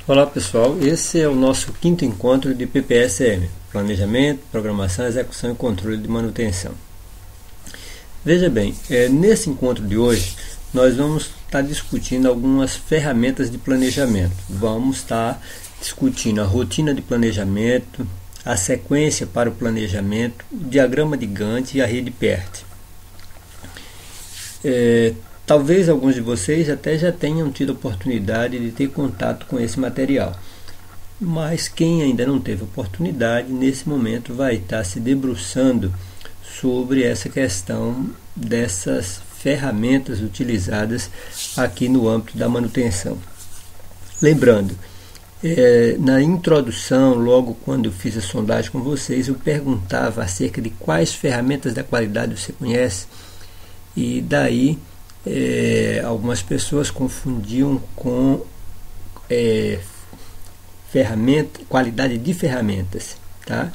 Olá pessoal, esse é o nosso quinto encontro de PPSM, Planejamento, Programação, Execução e Controle de Manutenção. Veja bem, nesse encontro de hoje nós vamos estar discutindo algumas ferramentas de planejamento. Vamos estar discutindo a rotina de planejamento, a sequência para o planejamento, o diagrama de Gantt e a rede PERT. Talvez alguns de vocês até já tenham tido a oportunidade de ter contato com esse material, mas quem ainda não teve oportunidade, nesse momento vai estar se debruçando sobre essa questão dessas ferramentas utilizadas aqui no âmbito da manutenção. Lembrando, na introdução, logo quando eu fiz a sondagem com vocês, eu perguntava acerca de quais ferramentas da qualidade você conhece, e daí algumas pessoas confundiam com qualidade de ferramentas, tá?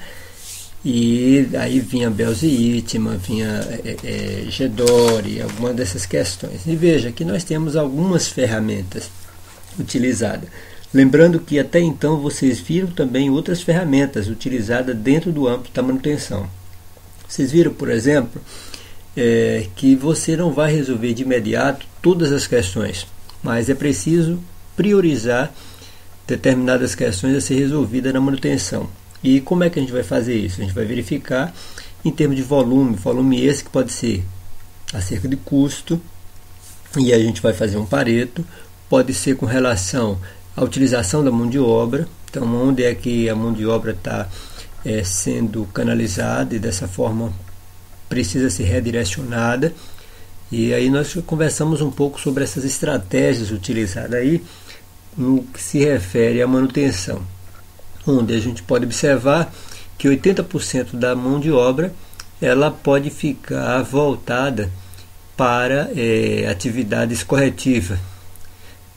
E aí vinha Belze e Ittman, vinha Gedore, algumas dessas questões. E veja que nós temos algumas ferramentas utilizadas. Lembrando que até então vocês viram também outras ferramentas utilizadas dentro do âmbito da manutenção. Vocês viram, por exemplo, que você não vai resolver de imediato todas as questões, mas é preciso priorizar determinadas questões a ser resolvidas na manutenção. E como é que a gente vai fazer isso? A gente vai verificar em termos de volume esse que pode ser acerca de custo, e a gente vai fazer um Pareto, pode ser com relação à utilização da mão de obra, então onde é que a mão de obra está sendo canalizada e dessa forma precisa ser redirecionada. E aí nós conversamos um pouco sobre essas estratégias utilizadas aí no que se refere à manutenção, onde a gente pode observar que 80% da mão de obra ela pode ficar voltada para atividades corretivas,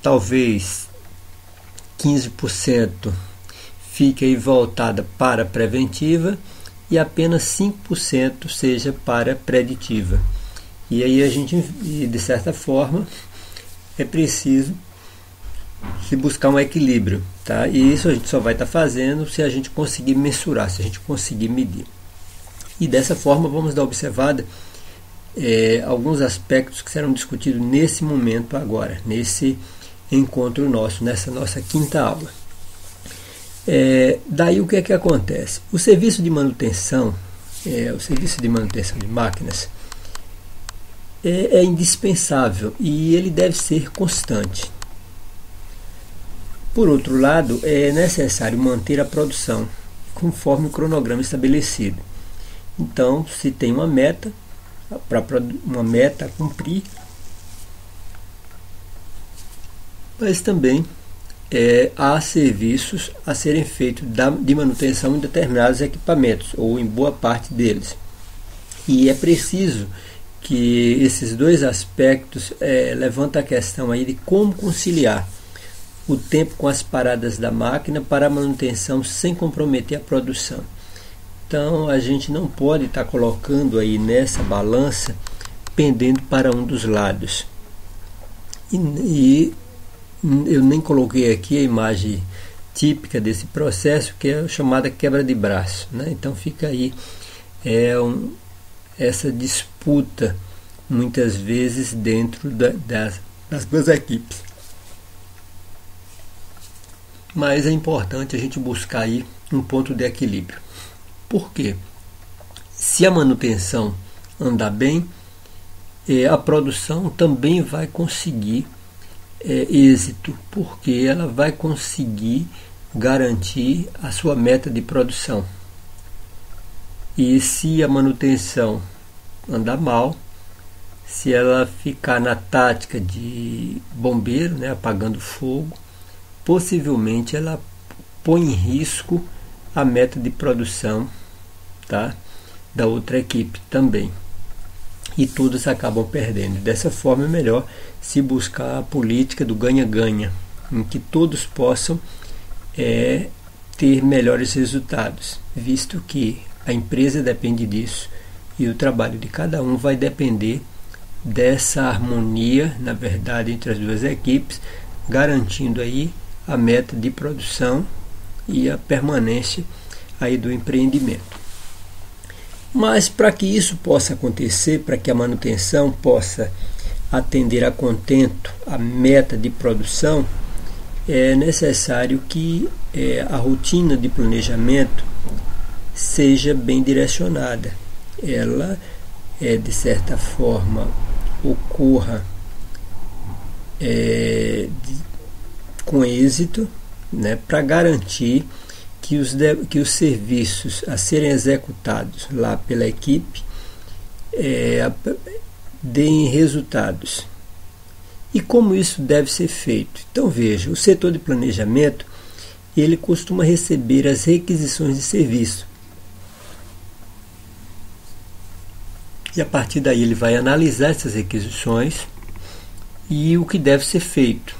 talvez 15% fique aí voltada para preventiva e apenas 5% seja para preditiva. E aí a gente, de certa forma, é preciso se buscar um equilíbrio, tá? E isso a gente só vai estar fazendo se a gente conseguir mensurar, se a gente conseguir medir. E dessa forma vamos dar observada alguns aspectos que serão discutidos nesse momento agora, nesse encontro nosso, nessa nossa quinta aula. Daí o que é que acontece? O serviço de manutenção, de máquinas, é indispensável e ele deve ser constante. Por outro lado, é necessário manter a produção conforme o cronograma estabelecido. Então, se tem uma meta a cumprir, mas também há serviços a serem feitos de manutenção em determinados equipamentos, ou em boa parte deles. E é preciso que esses dois aspectos levantem a questão aí de como conciliar o tempo com as paradas da máquina para a manutenção sem comprometer a produção. Então a gente não pode estar colocando aí nessa balança pendendo para um dos lados. E eu nem coloquei aqui a imagem típica desse processo, que é a chamada quebra de braço, né? Então fica aí essa disputa muitas vezes dentro das duas equipes. Mas é importante a gente buscar aí um ponto de equilíbrio. Por quê? Se a manutenção andar bem, a produção também vai conseguir êxito, porque ela vai conseguir garantir a sua meta de produção. E se a manutenção andar mal, se ela ficar na tática de bombeiro, né, apagando fogo, possivelmente ela põe em risco a meta de produção, tá, da outra equipe também. E todos acabam perdendo. Dessa forma é melhor se buscar a política do ganha-ganha, em que todos possam ter melhores resultados, visto que a empresa depende disso e o trabalho de cada um vai depender dessa harmonia, na verdade, entre as duas equipes, garantindo aí a meta de produção e a permanência aí do empreendimento. Mas para que isso possa acontecer, para que a manutenção possa atender a contento a meta de produção, é necessário que a rotina de planejamento seja bem direcionada. Ela, de certa forma, ocorra com êxito, né, para garantir que os serviços a serem executados lá pela equipe deem resultados. E como isso deve ser feito? Então veja, o setor de planejamento ele costuma receber as requisições de serviço. E a partir daí ele vai analisar essas requisições e o que deve ser feito.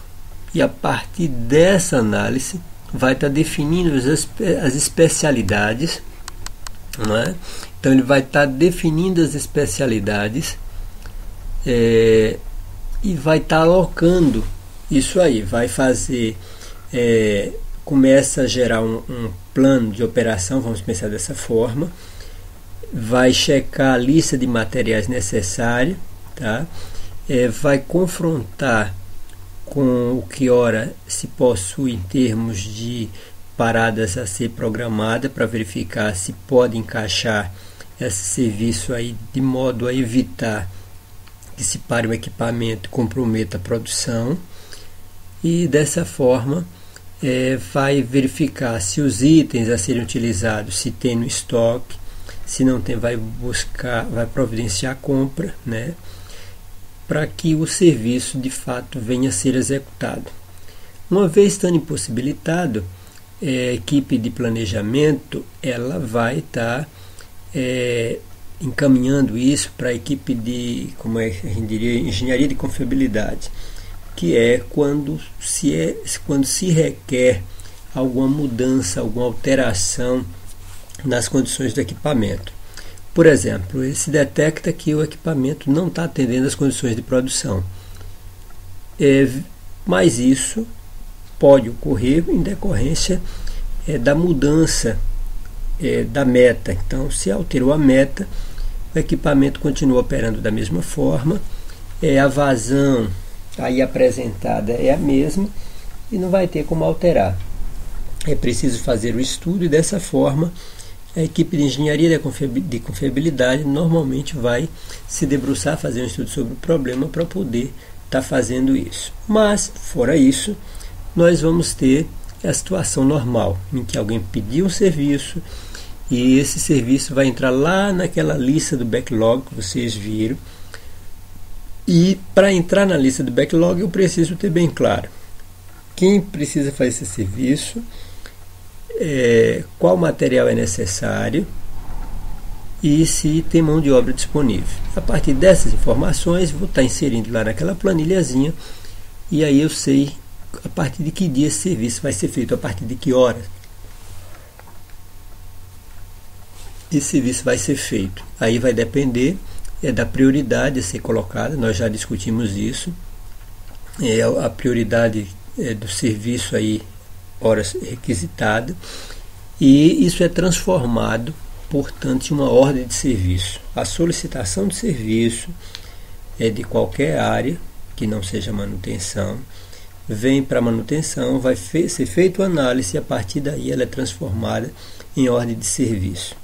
E a partir dessa análise vai estar definindo as especialidades, não é? Então ele vai estar definindo as especialidades e vai estar alocando isso aí, vai fazer, começa a gerar um plano de operação, vamos pensar dessa forma, vai checar a lista de materiais necessários, tá? Vai confrontar com o que ora se possui em termos de paradas a ser programada para verificar se pode encaixar esse serviço aí de modo a evitar que se pare o equipamento e comprometa a produção, e dessa forma vai verificar se os itens a serem utilizados, se tem no estoque, se não tem, vai providenciar a compra, né, para que o serviço de fato venha a ser executado. Uma vez estando impossibilitado, a equipe de planejamento ela vai estar encaminhando isso para a equipe de, como a gente diria, engenharia de confiabilidade, que é quando se requer alguma mudança, alguma alteração nas condições do equipamento. Por exemplo, ele se detecta que o equipamento não está atendendo às condições de produção. Mas isso pode ocorrer em decorrência da mudança da meta. Então, se alterou a meta, o equipamento continua operando da mesma forma, a vazão aí apresentada é a mesma e não vai ter como alterar. É preciso fazer o estudo e dessa forma a equipe de engenharia de confiabilidade normalmente vai se debruçar, fazer um estudo sobre o problema para poder estar fazendo isso. Mas, fora isso, nós vamos ter a situação normal, em que alguém pediu um serviço e esse serviço vai entrar lá naquela lista do backlog que vocês viram. E para entrar na lista do backlog eu preciso ter bem claro quem precisa fazer esse serviço, qual material é necessário e se tem mão de obra disponível. A partir dessas informações vou estar inserindo lá naquela planilhazinha e aí eu sei a partir de que dia esse serviço vai ser feito, a partir de que hora esse serviço vai ser feito. Aí vai depender da prioridade a ser colocada, nós já discutimos isso, a prioridade do serviço aí, horas requisitada, e isso é transformado, portanto, em uma ordem de serviço. A solicitação de serviço de qualquer área que não seja manutenção vem para manutenção, vai ser feita a análise e a partir daí ela é transformada em ordem de serviço.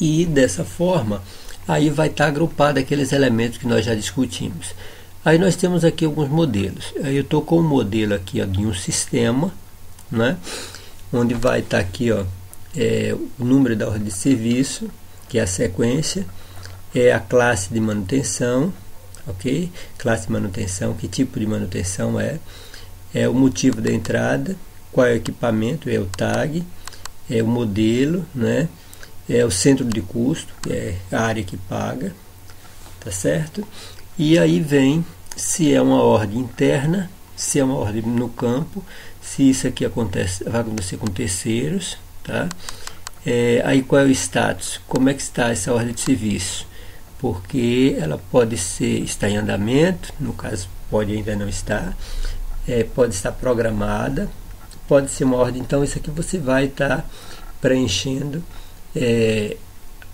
E dessa forma aí vai estar agrupado aqueles elementos que nós já discutimos. Aí nós temos aqui alguns modelos. Aí eu estou com um modelo aqui de um sistema, né, onde vai estar aqui o número da ordem de serviço, que é a sequência, a classe de manutenção, ok? Classe de manutenção, que tipo de manutenção o motivo da entrada, qual é o equipamento, o tag, o modelo, né? O centro de custo, que é a área que paga, tá certo? E aí vem se é uma ordem interna, se é uma ordem no campo, se isso aqui vai acontecer com terceiros, tá? Aí qual é o status? Como é que está essa ordem de serviço? Porque ela pode estar em andamento, no caso pode ainda não estar, pode estar programada, pode ser uma ordem. Então isso aqui você vai estar preenchendo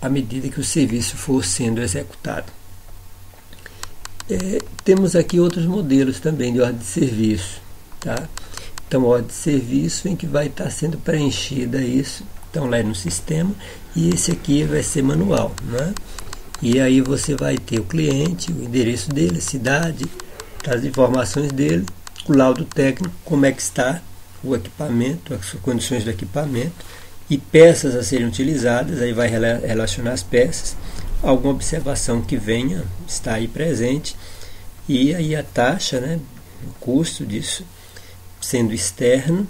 à medida que o serviço for sendo executado. Temos aqui outros modelos também de ordem de serviço, tá? Então, ordem de serviço em que vai estar sendo preenchida isso. Então, lá no sistema, e esse aqui vai ser manual, né? E aí você vai ter o cliente, o endereço dele, a cidade, as informações dele, o laudo técnico, como é que está o equipamento, as condições do equipamento e peças a serem utilizadas. Aí vai relacionar as peças, alguma observação que venha, está aí presente, e aí a taxa, né, o custo disso, sendo externo.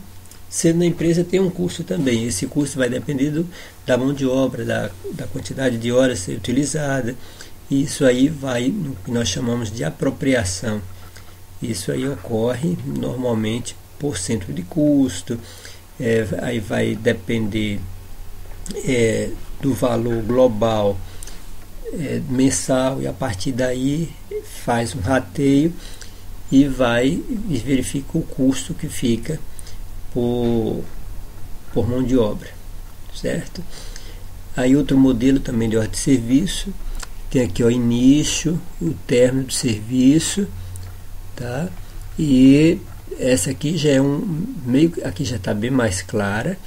Sendo na empresa, tem um custo também. Esse custo vai depender da mão de obra, da quantidade de horas a ser utilizada. E isso aí vai no que nós chamamos de apropriação. Isso aí ocorre normalmente por centro de custo. Aí vai depender do valor global mensal, e a partir daí faz um rateio e verifica o custo que fica por mão de obra, certo? Aí outro modelo também de ordem de serviço, tem aqui o início, o término do serviço, tá? E essa aqui já é aqui já está bem mais clara.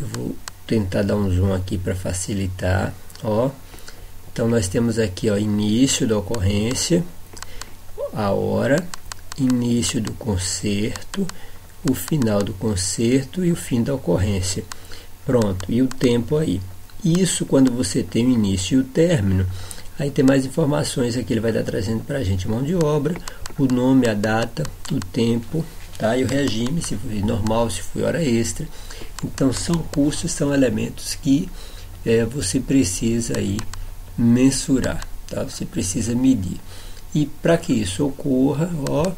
Eu vou tentar dar um zoom aqui para facilitar, ó. Então nós temos aqui, ó, início da ocorrência, a hora, início do conserto, o final do conserto e o fim da ocorrência. Pronto, e o tempo aí. Isso quando você tem o início e o término. Aí tem mais informações aqui, ele vai estar trazendo para a gente mão de obra, o nome, a data, o tempo, tá? E o regime, se foi normal, se foi hora extra. Então são custos, são elementos que você precisa aí mensurar, tá? Você precisa medir. E para que isso ocorra, ó,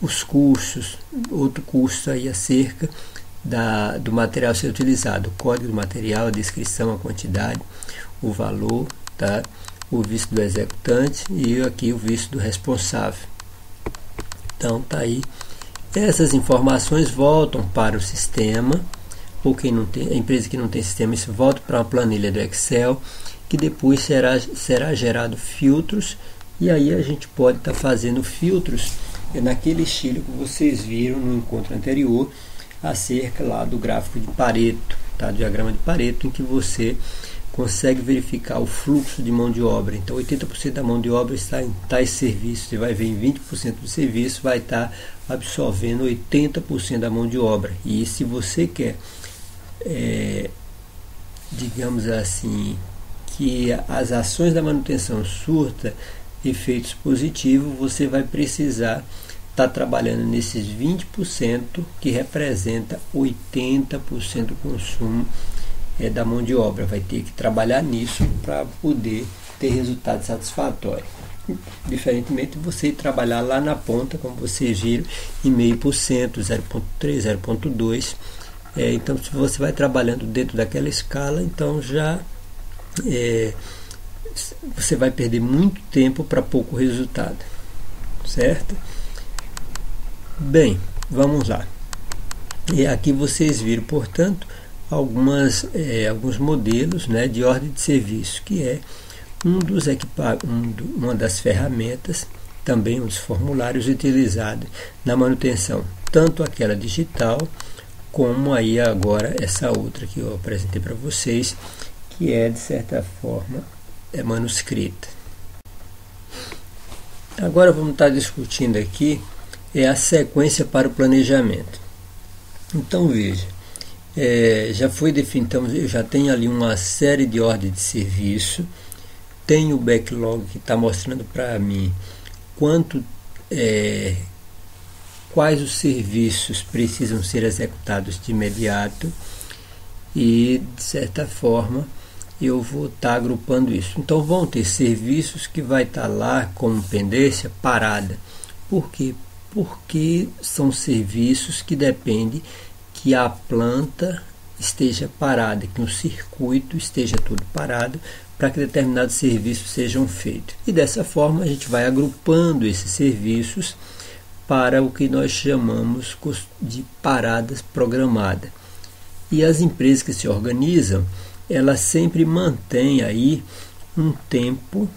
os custos, outro custo aí acerca do material a ser utilizado, o código do material, a descrição, a quantidade, o valor, tá? O visto do executante e aqui o visto do responsável. Então tá aí. Essas informações voltam para o sistema, ou quem não tem, a empresa que não tem sistema, isso volta para uma planilha do Excel, que depois será gerado filtros, e aí a gente pode estar fazendo filtros naquele estilo que vocês viram no encontro anterior, acerca lá do gráfico de Pareto, tá? Do diagrama de Pareto, em que você consegue verificar o fluxo de mão de obra. Então 80% da mão de obra está em tais serviços. Você vai ver em 20% do serviço vai estar absorvendo 80% da mão de obra. E se você quer, digamos assim, que as ações da manutenção surtam efeitos positivos, você vai precisar estar trabalhando nesses 20% que representa 80% do consumo da mão de obra. Vai ter que trabalhar nisso para poder ter resultado satisfatório. Diferentemente, você trabalhar lá na ponta, como vocês viram, em 0,5%, 0,3%, 0,2%. Então, se você vai trabalhando dentro daquela escala, então já você vai perder muito tempo para pouco resultado, certo? Bem, vamos lá. E aqui vocês viram, portanto, alguns modelos, né, de ordem de serviço, que é uma das ferramentas, também um dos formulários utilizados na manutenção, tanto aquela digital, como aí agora essa outra que eu apresentei para vocês, que é, de certa forma, manuscrita. Agora vamos estar discutindo aqui a sequência para o planejamento. Então veja, já foi definido, então, eu já tenho ali uma série de ordens de serviço, tenho o backlog que está mostrando para mim quais os serviços precisam ser executados de imediato, e de certa forma eu vou estar agrupando isso. Então vão ter serviços que vai estar lá como pendência parada. Por quê? Porque são serviços que dependem que a planta esteja parada, que o circuito esteja tudo parado para que determinados serviços sejam feitos. E dessa forma a gente vai agrupando esses serviços para o que nós chamamos de paradas programadas. E as empresas que se organizam, elas sempre mantêm aí um tempo,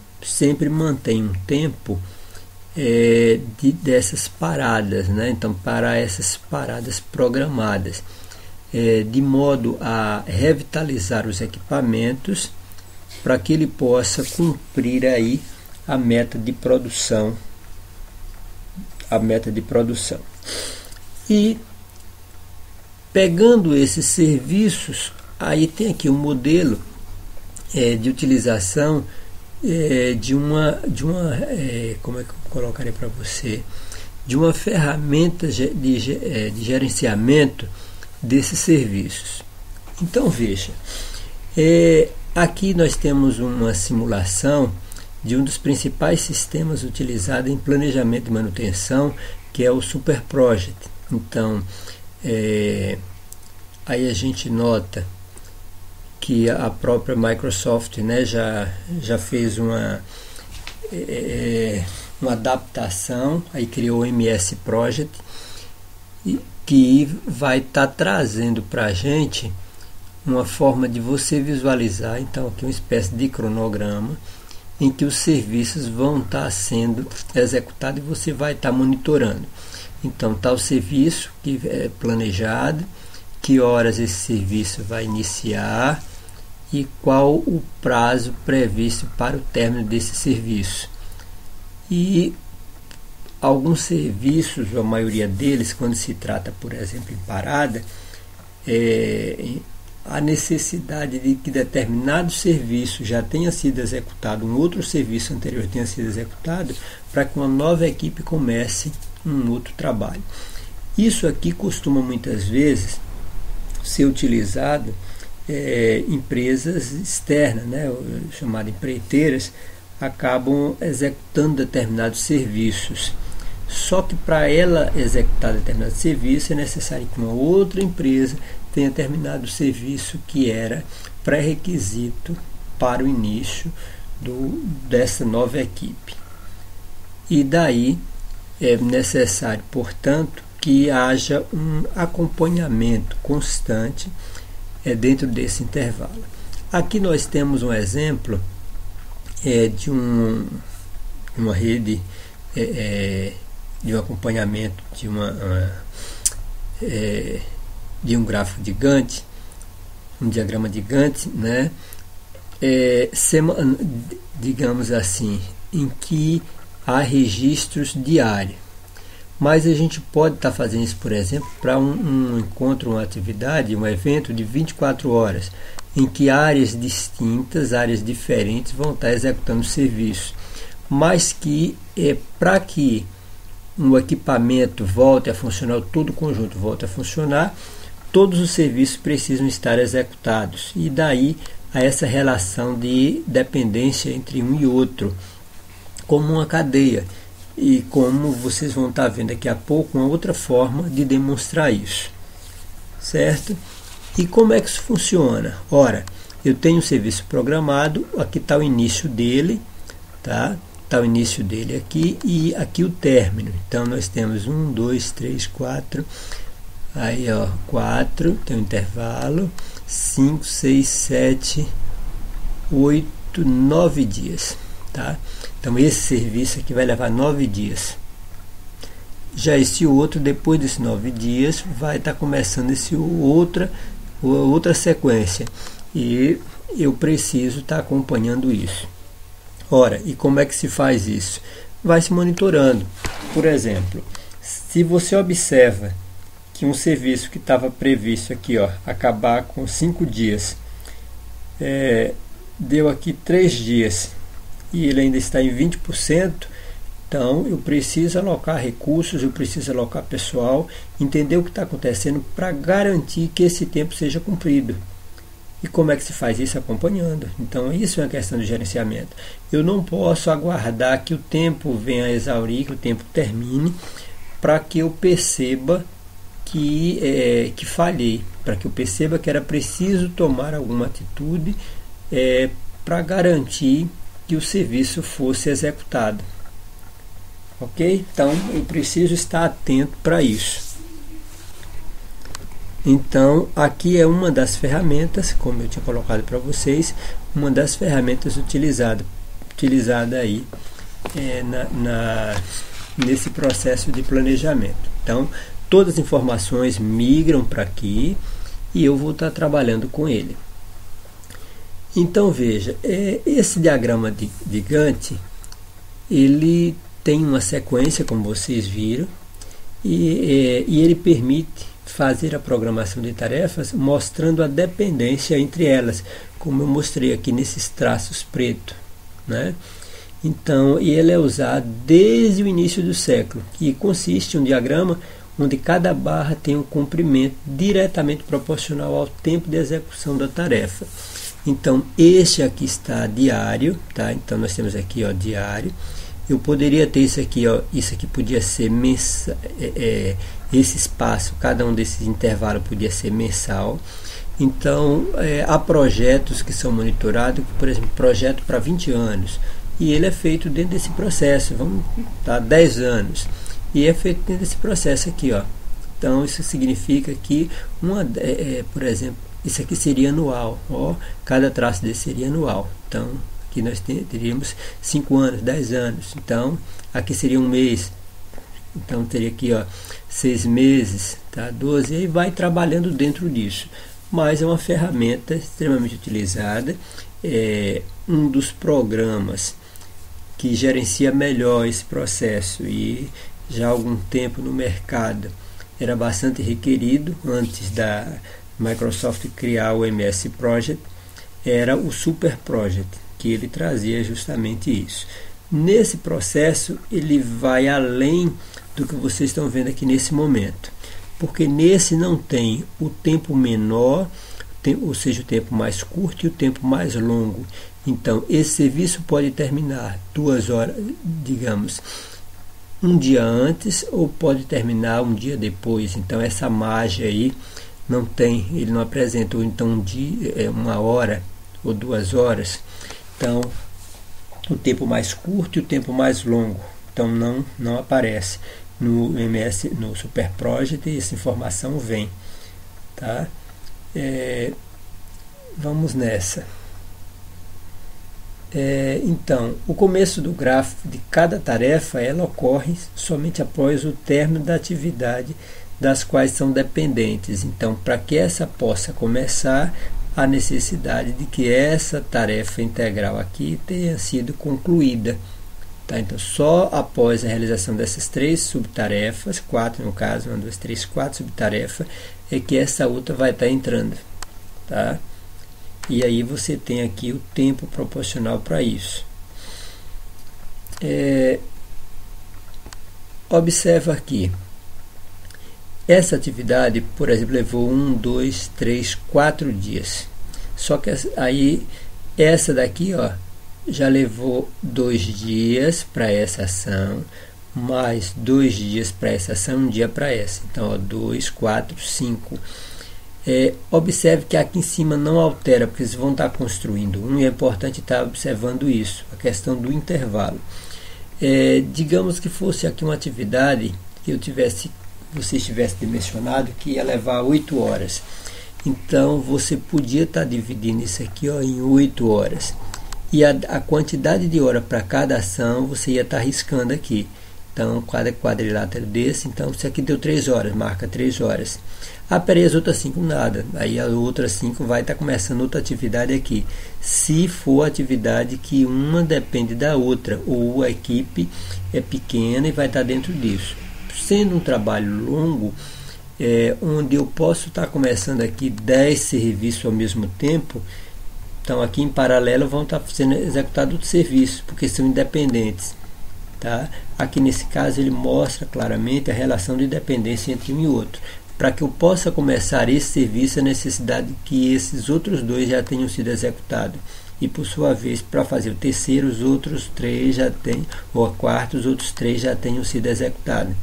dessas paradas, né? Então, para essas paradas programadas, de modo a revitalizar os equipamentos para que ele possa cumprir aí a meta de produção. E pegando esses serviços, aí tem aqui um modelo de utilização de uma como é que eu colocarei para você, de uma ferramenta de gerenciamento desses serviços. Então veja, aqui nós temos uma simulação de um dos principais sistemas utilizados em planejamento de manutenção, que é o Super Project. Então, aí a gente nota que a própria Microsoft, né, já fez uma adaptação, aí criou o MS Project, que vai estar trazendo para a gente uma forma de você visualizar, então aqui uma espécie de cronograma, em que os serviços vão estar sendo executados e você vai estar monitorando. Então está o serviço que é planejado, que horas esse serviço vai iniciar e qual o prazo previsto para o término desse serviço. E alguns serviços, a maioria deles, quando se trata, por exemplo, em parada, a necessidade de que determinado serviço já tenha sido executado, um outro serviço anterior tenha sido executado, para que uma nova equipe comece um outro trabalho. Isso aqui costuma muitas vezes ser utilizado empresas externas, né, chamadas empreiteiras, acabam executando determinados serviços. Só que para ela executar determinado serviço é necessário que uma outra empresa tenha terminado o serviço que era pré-requisito para o início dessa nova equipe. E daí é necessário, portanto, que haja um acompanhamento constante dentro desse intervalo. Aqui nós temos um exemplo de uma rede de um acompanhamento de um gráfico de Gantt, um diagrama de Gantt, né? Digamos assim, em que há registros diários. Mas a gente pode estar fazendo isso, por exemplo, para um encontro, uma atividade, um evento de 24 horas, em que áreas distintas, áreas diferentes vão estar executando serviço, mas que para que um equipamento volte a funcionar, todo o conjunto volte a funcionar, todos os serviços precisam estar executados. E daí a essa relação de dependência entre um e outro, como uma cadeia. E como vocês vão estar vendo daqui a pouco, uma outra forma de demonstrar isso. Certo? E como é que isso funciona? Ora, eu tenho um serviço programado, aqui está o início dele, tá? Está o início dele aqui e aqui o término. Então nós temos 1, 2, 3, 4, aí 4, tem um intervalo, 5, 6, 7, 8, 9 dias, tá? Então esse serviço aqui vai levar 9 dias. Já esse outro, depois desses 9 dias, vai estar começando outra sequência. E eu preciso estar acompanhando isso. Ora, e como é que se faz isso? Vai se monitorando. Por exemplo, se você observa que um serviço que estava previsto aqui, acabar com 5 dias, deu aqui 3 dias, e ele ainda está em 20%, então eu preciso alocar recursos, eu preciso alocar pessoal, entender o que está acontecendo para garantir que esse tempo seja cumprido. E como é que se faz isso? Acompanhando. Então isso é uma questão de gerenciamento. Eu não posso aguardar que o tempo venha a exaurir, que o tempo termine, para que eu perceba que falhei, para que eu perceba que era preciso tomar alguma atitude para garantir que o serviço fosse executado. ok? Então eu preciso estar atento para isso. Então aqui é uma das ferramentas, como eu tinha colocado para vocês, uma das ferramentas utilizada aí nesse processo de planejamento. Então todas as informações migram para aqui e eu vou estar trabalhando com ele. Então veja, esse diagrama de Gantt, ele tem uma sequência, como vocês viram, e ele permite fazer a programação de tarefas mostrando a dependência entre elas, como eu mostrei aqui nesses traços pretos, né? Então, ele é usado desde o início do século, que consiste em um diagrama onde cada barra tem um comprimento diretamente proporcional ao tempo de execução da tarefa. Então, este aqui está diário, tá? Então, nós temos aqui, ó, diário. Eu poderia ter isso aqui, ó, isso aqui podia ser mensal, esse espaço, cada um desses intervalos podia ser mensal. Então, há projetos que são monitorados, por exemplo, projeto para 20 anos, e ele é feito dentro desse processo, vamos dar 10 anos, e é feito dentro desse processo aqui, ó. Então, isso significa que, por exemplo, isso aqui seria anual, ó, cada traço desse seria anual. Então, aqui nós teríamos 5 anos, 10 anos. Então, aqui seria um mês. Então, teria aqui, ó, 6 meses, tá? 12, e aí vai trabalhando dentro disso. Mas é uma ferramenta extremamente utilizada. É um dos programas que gerencia melhor esse processo e já há algum tempo no mercado era bastante requerido antes da Microsoft criar o MS Project, era o Super Project, que ele trazia justamente isso. Nesse processo, ele vai além do que vocês estão vendo aqui nesse momento, porque nesse não tem o tempo menor, ou seja, o tempo mais curto e o tempo mais longo. Então, esse serviço pode terminar 2 horas, digamos, um dia antes, ou pode terminar um dia depois. Então, essa margem aí não tem, ele não apresenta, ou então um dia, 1 hora ou 2 horas. Então, o tempo mais curto e o tempo mais longo, então não aparece no MS, no Super Project, e essa informação vem, tá? Vamos nessa. Então, o começo do gráfico de cada tarefa, ela ocorre somente após o término da atividade das quais são dependentes. Então, para que essa possa começar, a necessidade de que essa tarefa integral aqui tenha sido concluída. Tá? Então, só após a realização dessas 3 subtarefas, 4 no caso, 1, 2, 3, 4 subtarefas, é que essa outra vai estar entrando. Tá? E aí você tem aqui o tempo proporcional para isso. Observa aqui. Essa atividade, por exemplo, levou 1, 2, 3, 4 dias. Só que aí, essa daqui, ó, já levou 2 dias para essa ação, mais 2 dias para essa ação, 1 dia para essa. Então, ó, 2, 4, 5. Observe que aqui em cima não altera, porque vocês vão estar construindo um, e é importante estar observando isso, a questão do intervalo. Digamos que fosse aqui uma atividade que vocês tivessem dimensionado que ia levar 8 horas. Então, você podia estar dividindo isso aqui, ó, em 8 horas. E a quantidade de hora para cada ação, você ia estar riscando aqui. Então, cada quadrilátero desse, então, isso aqui deu 3 horas, marca 3 horas. Peraí, as outras 5 nada. Aí as outras 5 vai estar começando outra atividade aqui. Se for atividade que uma depende da outra, ou a equipe é pequena e vai estar dentro disso. Sendo um trabalho longo, onde eu posso estar começando aqui 10 serviços ao mesmo tempo, então aqui em paralelo vão estar sendo executados outros serviços, porque são independentes. Tá? Aqui nesse caso ele mostra claramente a relação de dependência entre um e outro. Para que eu possa começar esse serviço, a necessidade que esses outros 2 já tenham sido executados. E por sua vez, para fazer o terceiro, os outros 3 já têm, ou a quarta, os outros 3 já tenham sido executados.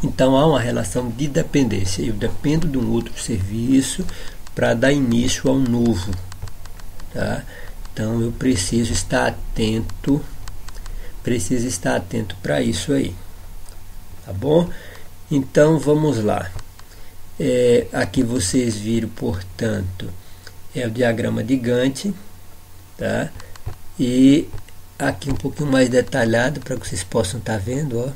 Então há uma relação de dependência. Eu dependo de um outro serviço para dar início ao novo. Tá? Então eu preciso estar atento precisa estar atento para isso aí, tá bom? Então vamos lá. Aqui vocês viram, portanto, é o diagrama de Gantt, tá? E aqui um pouquinho mais detalhado para que vocês possam estar vendo, ó.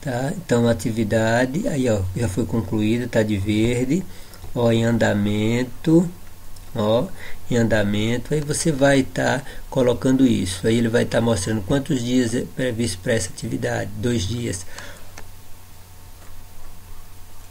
Tá? Então a atividade aí, ó, já foi concluída, tá de verde, ó, em andamento, ó, em andamento. Aí você vai estar colocando isso, aí ele vai estar mostrando quantos dias é previsto para essa atividade. 2 dias.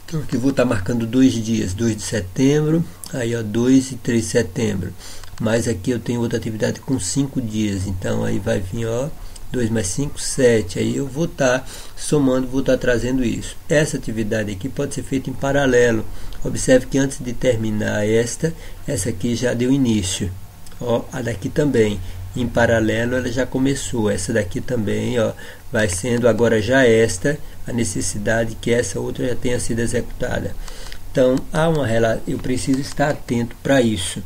Então aqui vou estar marcando 2 dias, 2 de setembro, aí ó, 2 e 3 de setembro. Mas aqui eu tenho outra atividade com 5 dias, então aí vai vir, ó, 2 mais 5, 7. Aí eu vou estar somando, vou estar trazendo isso. Essa atividade aqui pode ser feita em paralelo. Observe que antes de terminar essa aqui já deu início. Ó, a daqui também. Em paralelo ela já começou. Essa daqui também, ó, vai sendo agora já a necessidade que essa outra já tenha sido executada. Então, eu preciso estar atento para isso,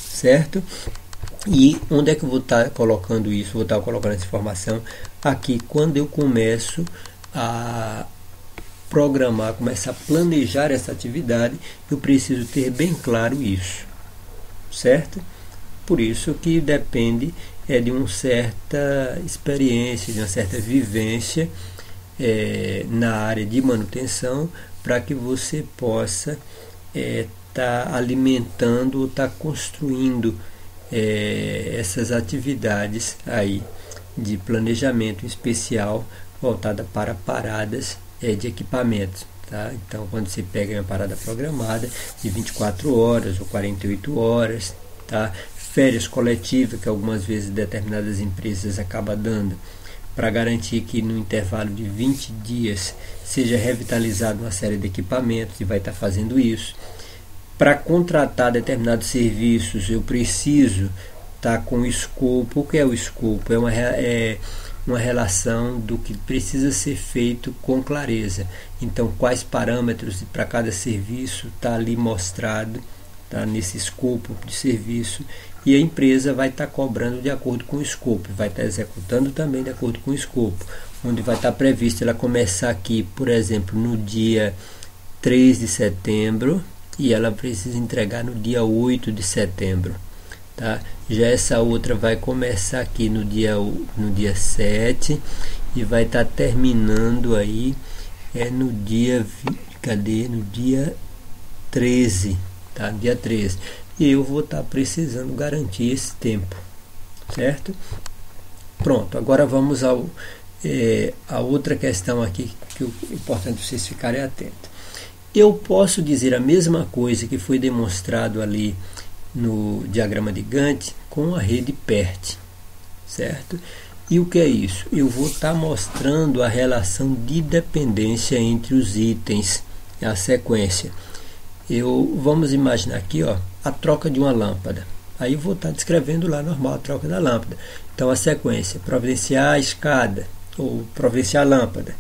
certo? E onde é que eu vou estar colocando isso? Vou estar colocando essa informação aqui quando eu começo a programar, começar a planejar essa atividade. Eu preciso ter bem claro isso, certo? Por isso que depende de uma certa experiência, de uma certa vivência na área de manutenção, para que você possa estar alimentando ou estar construindo essas atividades aí de planejamento especial voltada para paradas de equipamentos, tá? Então quando você pega uma parada programada de 24 horas ou 48 horas, tá? Férias coletivas que algumas vezes determinadas empresas acabam dando para garantir que no intervalo de 20 dias seja revitalizado uma série de equipamentos, e vai estar fazendo isso. Para contratar determinados serviços, eu preciso estar com o escopo. O que é o escopo? É uma relação do que precisa ser feito com clareza. Então, quais parâmetros para cada serviço está ali mostrado, tá, nesse escopo de serviço, e a empresa vai estar cobrando de acordo com o escopo, vai estar executando também de acordo com o escopo, onde vai estar previsto ela começar aqui, por exemplo, no dia 3 de setembro, e ela precisa entregar no dia 8 de setembro. Tá? Já essa outra vai começar aqui no dia 7 e vai estar terminando aí no dia no dia 13, tá? Dia 13. E eu vou estar precisando garantir esse tempo, certo? Pronto, agora vamos a outra questão aqui que é importante vocês ficarem atentos. Eu posso dizer a mesma coisa que foi demonstrado ali no diagrama de Gantt com a rede PERT, certo? E o que é isso? Eu vou estar mostrando a relação de dependência entre os itens, a sequência. Vamos imaginar aqui, ó, a troca de uma lâmpada. Aí eu vou estar descrevendo lá normal a troca da lâmpada. Então a sequência: providenciar a escada ou providenciar a lâmpada,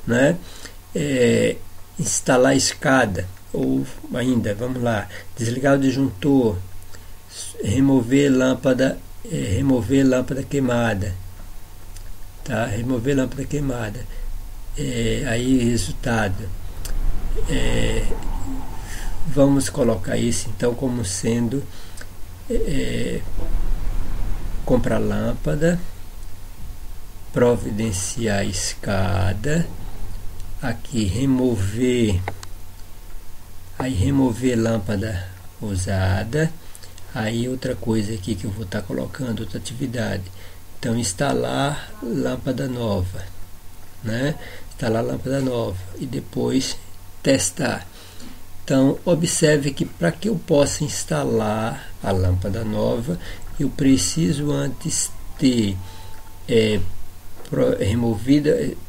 né? Instalar a escada, ou ainda, vamos lá, desligar o disjuntor, remover lâmpada queimada, tá? Remover lâmpada queimada. Aí resultado, vamos colocar isso então como sendo comprar lâmpada, providenciar a escada, aqui remover lâmpada usada. Aí outra coisa aqui que eu vou estar colocando, outra atividade, então instalar lâmpada nova, né? Instalar lâmpada nova e depois testar. Então observe que para que eu possa instalar a lâmpada nova, eu preciso antes ter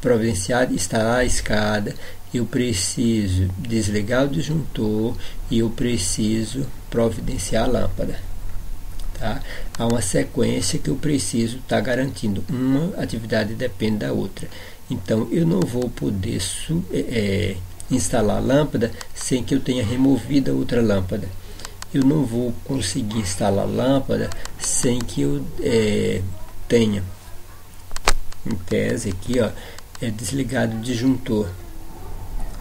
providenciado, instalar a escada, eu preciso desligar o disjuntor e eu preciso providenciar a lâmpada, tá? Há uma sequência que eu preciso estar garantindo, uma atividade depende da outra. Então eu não vou poder instalar a lâmpada sem que eu tenha removido a outra lâmpada. Eu não vou conseguir instalar a lâmpada sem que eu tenha em tese aqui, ó, é desligado o disjuntor.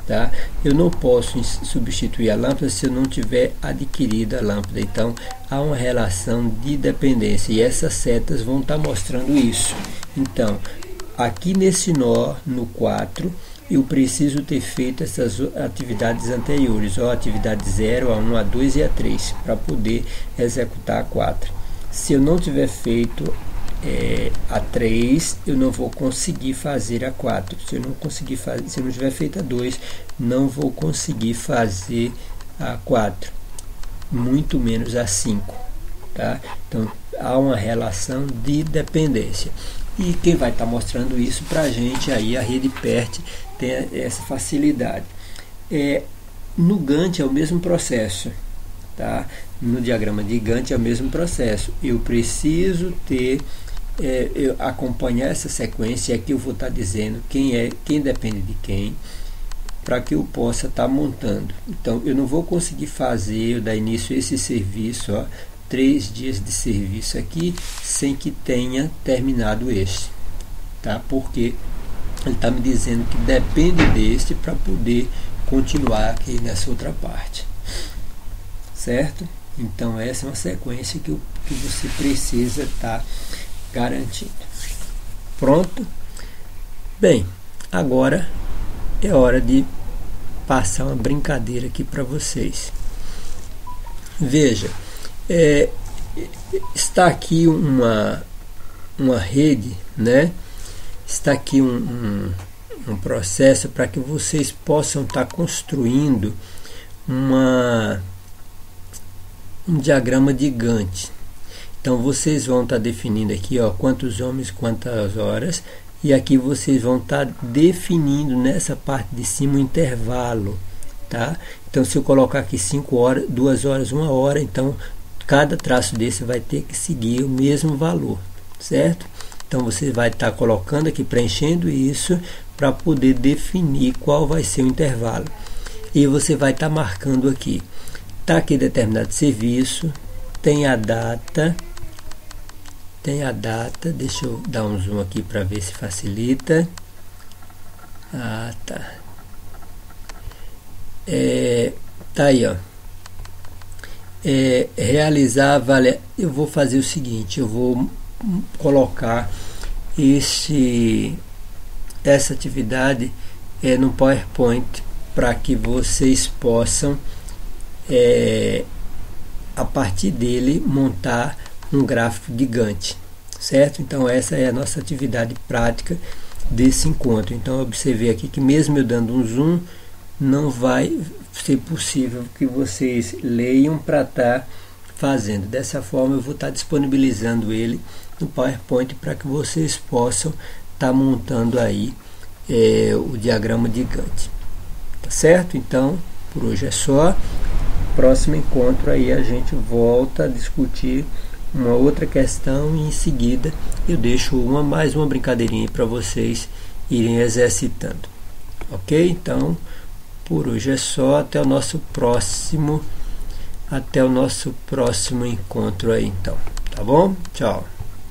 Tá? Eu não posso substituir a lâmpada se eu não tiver adquirido a lâmpada. Então há uma relação de dependência e essas setas vão estar mostrando isso. Então aqui nesse nó, no 4, eu preciso ter feito essas atividades anteriores, ó, atividade 0, a 1, a 2 e a 3, para poder executar a 4. Se eu não tiver feito a 3, eu não vou conseguir fazer a 4. Se eu não conseguir fazer, se eu não tiver feito a 2, não vou conseguir fazer a 4, muito menos a 5, tá? Então há uma relação de dependência. E quem vai estar mostrando isso para a gente aí, a rede PERT tem essa facilidade. No Gantt é o mesmo processo, tá? No diagrama de Gantt é o mesmo processo. Eu preciso ter acompanhar essa sequência. Aqui eu vou estar dizendo quem depende de quem, para que eu possa estar montando. Então eu não vou conseguir fazer, dar início a esse serviço, ó, 3 dias de serviço aqui, sem que tenha terminado este, tá? Porque ele está me dizendo que depende deste para poder continuar aqui nessa outra parte, certo? Então essa é uma sequência que você precisa estar garantindo. Pronto? Bem, agora é hora de passar uma brincadeira aqui para vocês. Veja, está aqui uma rede, né? Está aqui um processo para que vocês possam estar construindo um diagrama de Gantt. Então vocês vão estar definindo aqui, ó, quantos homens, quantas horas, e aqui vocês vão estar definindo nessa parte de cima o intervalo, tá? Então se eu colocar aqui 5 horas, 2 horas, 1 hora, então cada traço desse vai ter que seguir o mesmo valor, certo? Então você vai estar colocando aqui, preenchendo isso para poder definir qual vai ser o intervalo. E você vai estar marcando aqui. Está aqui determinado serviço, tem a data, deixa eu dar um zoom aqui para ver se facilita. Ah, tá. Tá aí, ó. Realizar, eu vou fazer o seguinte, eu vou colocar essa atividade no PowerPoint para que vocês possam a partir dele montar um gráfico de Gantt, certo? Então essa é a nossa atividade prática desse encontro. Então observei aqui que mesmo eu dando um zoom, não vai ser possível que vocês leiam para estar fazendo. Dessa forma eu vou estar disponibilizando ele no PowerPoint para que vocês possam estar montando aí o diagrama de Gantt, tá certo? Então por hoje é só. Próximo encontro aí a gente volta a discutir uma outra questão e em seguida eu deixo mais uma brincadeirinha para vocês irem exercitando, ok? Então por hoje é só, até o nosso próximo encontro aí então, tá bom? Tchau!